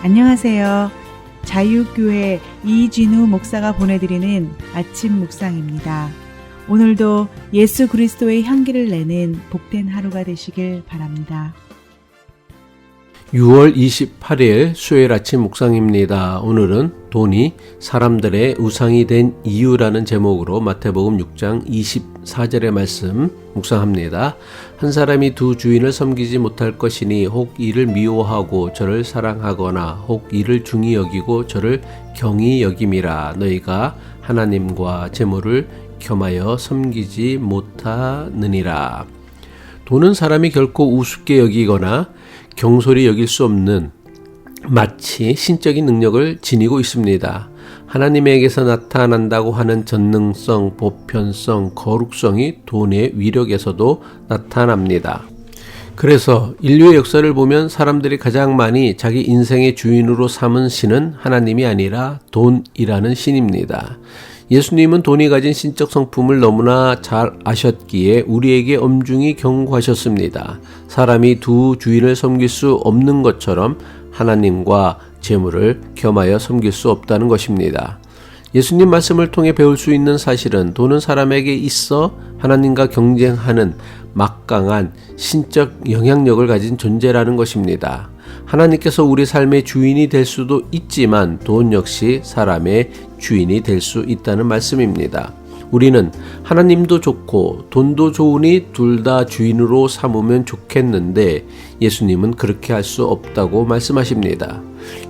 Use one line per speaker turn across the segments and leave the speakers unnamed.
안녕하세요. 자유교회 이진우 목사가 보내드리는 아침 묵상입니다. 오늘도 예수 그리스도의 향기를 내는 복된 하루가 되시길 바랍니다.
6월 28일 수요일 아침 묵상입니다. 오늘은 돈이 사람들의 우상이 된 이유라는 제목으로 마태복음 6장 24절의 말씀 묵상합니다. 한 사람이 두 주인을 섬기지 못할 것이니 혹 이를 미워하고 저를 사랑하거나 혹 이를 중히 여기고 저를 경히 여김이라. 너희가 하나님과 재물을 겸하여 섬기지 못하느니라. 돈은 사람이 결코 우습게 여기거나 경솔히 여길 수 없는 마치 신적인 능력을 지니고 있습니다. 하나님에게서 나타난다고 하는 전능성, 보편성, 거룩성이 돈의 위력에서도 나타납니다. 그래서 인류의 역사를 보면 사람들이 가장 많이 자기 인생의 주인으로 삼은 신은 하나님이 아니라 돈이라는 신입니다. 예수님은 돈이 가진 신적 성품을 너무나 잘 아셨기에 우리에게 엄중히 경고하셨습니다. 사람이 두 주인을 섬길 수 없는 것처럼 하나님과 재물을 겸하여 섬길 수 없다는 것입니다. 예수님 말씀을 통해 배울 수 있는 사실은 돈은 사람에게 있어 하나님과 경쟁하는 막강한 신적 영향력을 가진 존재라는 것입니다. 하나님께서 우리 삶의 주인이 될 수도 있지만 돈 역시 사람의 주인이 될 수 있다는 말씀입니다. 우리는 하나님도 좋고 돈도 좋으니 둘 다 주인으로 삼으면 좋겠는데 예수님은 그렇게 할 수 없다고 말씀하십니다.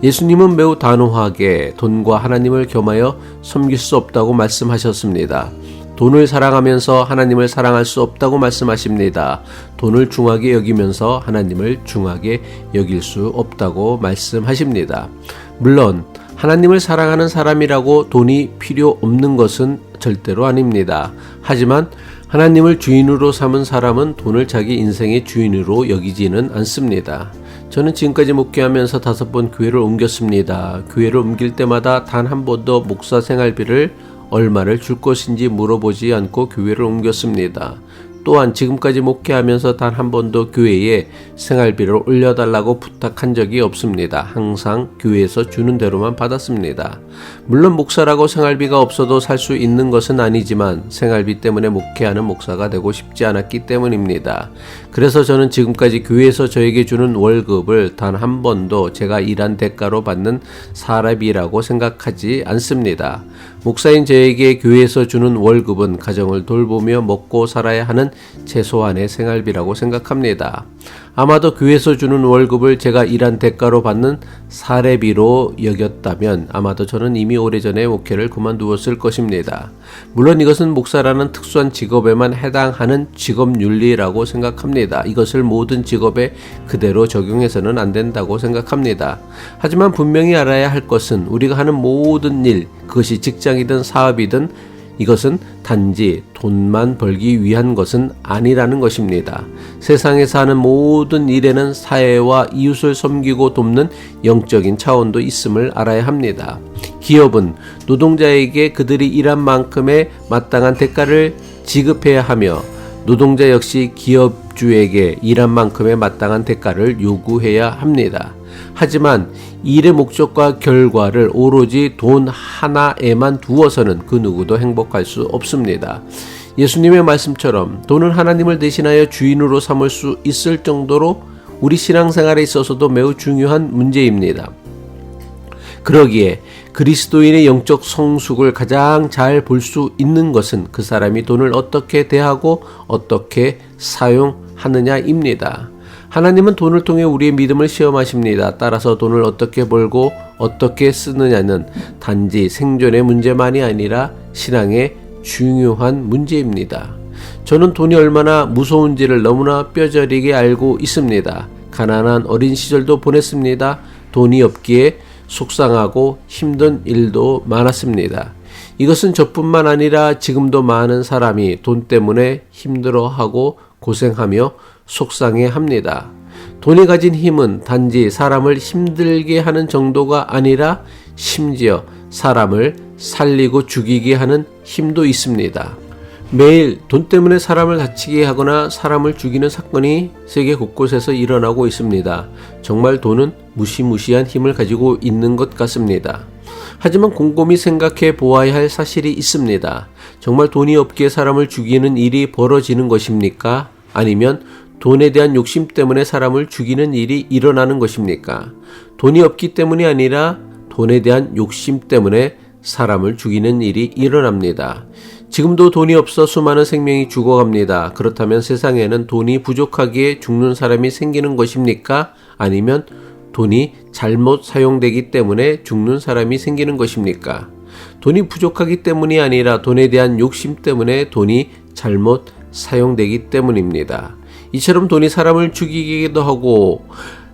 예수님은 매우 단호하게 돈과 하나님을 겸하여 섬길 수 없다고 말씀하셨습니다. 돈을 사랑하면서 하나님을 사랑할 수 없다고 말씀하십니다. 돈을 중하게 여기면서 하나님을 중하게 여길 수 없다고 말씀하십니다. 물론 하나님을 사랑하는 사람이라고 돈이 필요 없는 것은 절대로 아닙니다. 하지만 하나님을 주인으로 삼은 사람은 돈을 자기 인생의 주인으로 여기지는 않습니다. 저는 지금까지 목회하면서 5번 교회를 옮겼습니다. 교회를 옮길 때마다 단 한 번도 목사 생활비를 얼마를 줄 것인지 물어보지 않고 교회를 옮겼습니다. 또한 지금까지 목회하면서 단 한 번도 교회에 생활비를 올려달라고 부탁한 적이 없습니다. 항상 교회에서 주는 대로만 받았습니다. 물론 목사라고 생활비가 없어도 살 수 있는 것은 아니지만 생활비 때문에 목회하는 목사가 되고 싶지 않았기 때문입니다. 그래서 저는 지금까지 교회에서 저에게 주는 월급을 단 한 번도 제가 일한 대가로 받는 사람이라고 생각하지 않습니다. 목사인 저에게 교회에서 주는 월급은 가정을 돌보며 먹고 살아야 하는 최소한의 생활비라고 생각합니다. 아마도 교회에서 주는 월급을 제가 일한 대가로 받는 사례비로 여겼다면 아마도 저는 이미 오래전에 목회를 그만두었을 것입니다. 물론 이것은 목사라는 특수한 직업에만 해당하는 직업윤리라고 생각합니다. 이것을 모든 직업에 그대로 적용해서는 안 된다고 생각합니다. 하지만 분명히 알아야 할 것은 우리가 하는 모든 일, 그것이 직장이든 사업이든 이것은 단지 돈만 벌기 위한 것은 아니라는 것입니다. 세상에서 하는 모든 일에는 사회와 이웃을 섬기고 돕는 영적인 차원도 있음을 알아야 합니다. 기업은 노동자에게 그들이 일한 만큼의 마땅한 대가를 지급해야 하며 노동자 역시 기업주에게 일한 만큼의 마땅한 대가를 요구해야 합니다. 하지만 일의 목적과 결과를 오로지 돈 하나에만 두어서는 그 누구도 행복할 수 없습니다. 예수님의 말씀처럼 돈은 하나님을 대신하여 주인으로 삼을 수 있을 정도로 우리 신앙생활에 있어서도 매우 중요한 문제입니다. 그러기에 그리스도인의 영적 성숙을 가장 잘 볼 수 있는 것은 그 사람이 돈을 어떻게 대하고 어떻게 사용하느냐입니다. 하나님은 돈을 통해 우리의 믿음을 시험하십니다. 따라서 돈을 어떻게 벌고 어떻게 쓰느냐는 단지 생존의 문제만이 아니라 신앙의 중요한 문제입니다. 저는 돈이 얼마나 무서운지를 너무나 뼈저리게 알고 있습니다. 가난한 어린 시절도 보냈습니다. 돈이 없기에 속상하고 힘든 일도 많았습니다. 이것은 저뿐만 아니라 지금도 많은 사람이 돈 때문에 힘들어하고 고생하며 속상해합니다. 돈이 가진 힘은 단지 사람을 힘들게 하는 정도가 아니라 심지어 사람을 살리고 죽이게 하는 힘도 있습니다. 매일 돈 때문에 사람을 다치게 하거나 사람을 죽이는 사건이 세계 곳곳에서 일어나고 있습니다. 정말 돈은 무시무시한 힘을 가지고 있는 것 같습니다. 하지만 곰곰이 생각해 보아야 할 사실이 있습니다. 정말 돈이 없기에 사람을 죽이는 일이 벌어지는 것입니까? 아니면 돈에 대한 욕심 때문에 사람을 죽이는 일이 일어나는 것입니까? 돈이 없기 때문이 아니라 돈에 대한 욕심 때문에 사람을 죽이는 일이 일어납니다. 지금도 돈이 없어 수많은 생명이 죽어갑니다. 그렇다면 세상에는 돈이 부족하기에 죽는 사람이 생기는 것입니까? 아니면 돈이 잘못 사용되기 때문에 죽는 사람이 생기는 것입니까? 돈이 부족하기 때문이 아니라 돈에 대한 욕심 때문에 돈이 잘못 사용되기 때문입니다. 이처럼 돈이 사람을 죽이기도 하고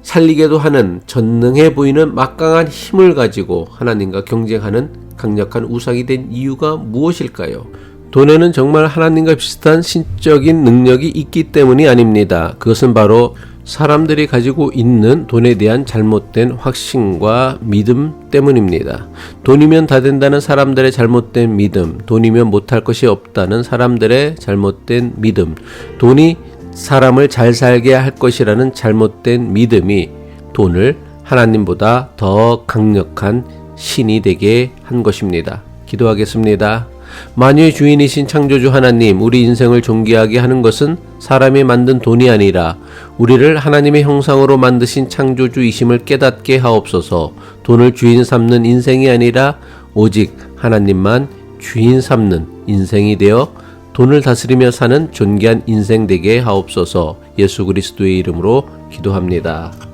살리게도 하는 전능해 보이는 막강한 힘을 가지고 하나님과 경쟁하는 강력한 우상이 된 이유가 무엇일까요? 돈에는 정말 하나님과 비슷한 신적인 능력이 있기 때문이 아닙니다. 그것은 바로 사람들이 가지고 있는 돈에 대한 잘못된 확신과 믿음 때문입니다. 돈이면 다 된다는 사람들의 잘못된 믿음, 돈이면 못할 것이 없다는 사람들의 잘못된 믿음, 돈이 사람을 잘 살게 할 것이라는 잘못된 믿음이 돈을 하나님보다 더 강력한 신이 되게 한 것입니다. 기도하겠습니다. 만유의 주인이신 창조주 하나님, 우리 인생을 존귀하게 하는 것은 사람이 만든 돈이 아니라 우리를 하나님의 형상으로 만드신 창조주이심을 깨닫게 하옵소서. 돈을 주인 삼는 인생이 아니라 오직 하나님만 주인 삼는 인생이 되어 돈을 다스리며 사는 존귀한 인생 되게 하옵소서. 예수 그리스도의 이름으로 기도합니다.